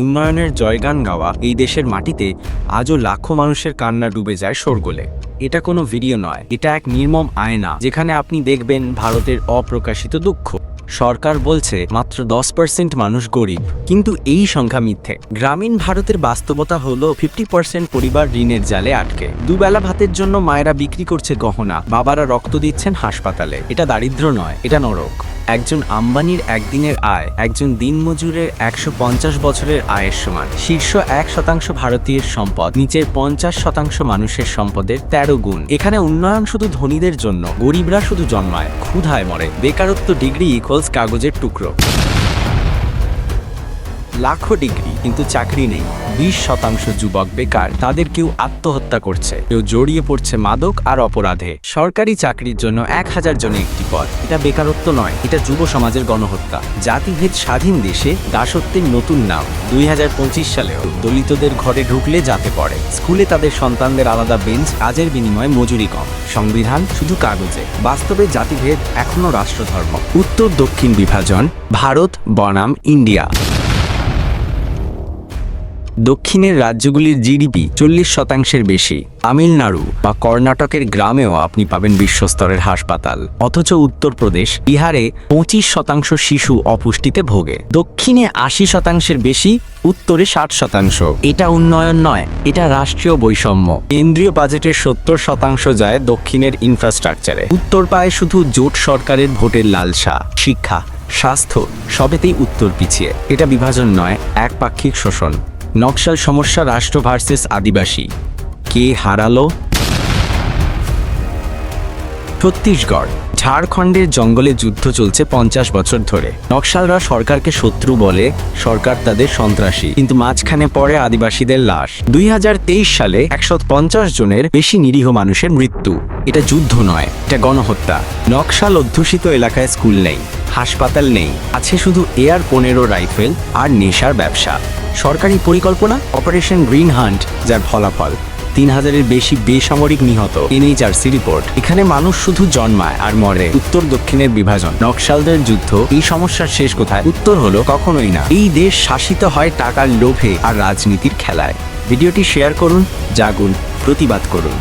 উন্নয়নের জয়গান গাওয়া এই দেশের মাটিতে আজও লাখো মানুষের কান্না ডুবে যায় শোরগোলে। এটা কোনো ভিডিও নয়, এটা এক নির্মম আয়না, যেখানে আপনি দেখবেন ভারতের অপ্রকাশিত দুঃখ। সরকার বলছে মাত্র 10% মানুষ গরিব, কিন্তু এই সংখ্যা মিথ্যে। গ্রামীণ ভারতের বাস্তবতা হলো 50% পরিবার ঋণের জালে আটকে। দুবেলা ভাতের জন্য মায়েরা বিক্রি করছে গহনা, বাবারা রক্ত দিচ্ছেন হাসপাতালে। এটা দারিদ্র নয়, এটা নরক। একজন আম্বানির একদিনের আয় একজন দিনমজুরের 150 বছরের আয়ের সমান। শীর্ষ 1% ভারতীয়ের সম্পদ নিচের 50% মানুষের সম্পদের 13 গুণ। এখানে উন্নয়ন শুধু ধনীদের জন্য, গরিবরা শুধু জন্মায়, ক্ষুধায় মরে। বেকারত্ব ডিগ্রি ইকুয়ালস কাগজের টুকরো। লাখো ডিগ্রি কিন্তু চাকরি নেই। 20% যুবক বেকার, তাদের কেউ আত্মহত্যা করছে, কেউ জড়িয়ে পড়ছে মাদক আর অপরাধে। সরকারি চাকরির জন্য 1000 জনে একটি পদ। এটা বেকারত্ব নয়, এটা যুব সমাজের গণহত্যা। জাতিভেদ স্বাধীন দেশে দাসত্বের নতুন নাম। 2025 সালেও দলিতদের ঘরে ঢুকলে যাতে পড়ে, স্কুলে তাদের সন্তানদের আলাদা বেঞ্চ, কাজের বিনিময়ে মজুরি কম। সংবিধান শুধু কাগজে, বাস্তবে জাতিভেদ এখনো রাষ্ট্রধর্ম। উত্তর দক্ষিণ বিভাজন, ভারত বনাম ইন্ডিয়া। দক্ষিণের রাজ্যগুলির জিডিপি 40%-এর বেশি। তামিলনাড়ু বা কর্ণাটকের গ্রামেও আপনি পাবেন বিশ্বস্তরের হাসপাতাল। অথচ উত্তরপ্রদেশ, বিহারে 25% শিশু অপুষ্টিতে ভোগে। দক্ষিণে 80%-এর বেশি, উত্তরে 60%। এটা উন্নয়ন নয়, এটা রাষ্ট্রীয় বৈষম্য। কেন্দ্রীয় বাজেটের 70% যায় দক্ষিণের ইনফ্রাস্ট্রাকচারে। উত্তর পায় শুধু জোট সরকারের ভোটের লালসা। শিক্ষা, স্বাস্থ্য সবেতেই উত্তর পিছিয়ে। এটা বিভাজন নয়, একপাক্ষিক শোষণ। নকশাল সমস্যা, রাষ্ট্র ভার্সেস আদিবাসী। কে হারালো? ছত্তিশগড়, ঝাড়খণ্ডের জঙ্গলে যুদ্ধ চলছে 50 বছর ধরে। নকশালরা সরকারকে শত্রু বলে, সরকার তাদের সন্ত্রাসী, কিন্তু মাঝখানে পড়ে আদিবাসীদের লাশ। 2023 সালে 150 জনের বেশি নিরীহ মানুষের মৃত্যু। এটা যুদ্ধ নয়, এটা গণহত্যা। নকশাল অধ্যুষিত এলাকায় স্কুল নেই, হাসপাতাল নেই, আছে শুধু AR-15 রাইফেল আর নেশার ব্যবসা। সরকারি পরিকল্পনা অপারেশন গ্রিন হান্ট, যার ফলাফল 3000-এর বেশি বেসামরিক নিহত। NHRC report. এখানে মানুষ শুধু জন্মায় আর মরে। উত্তর দক্ষিণের বিভাজন, নকশালদের যুদ্ধ। এই সমস্যার শেষ কোথায়? উত্তর হলো কখনোই না। এই দেশ শাসিত হয় টাকার লোভে আর রাজনীতির খেলায়। ভিডিওটি শেয়ার করুন, জাগুন, প্রতিবাদ করুন।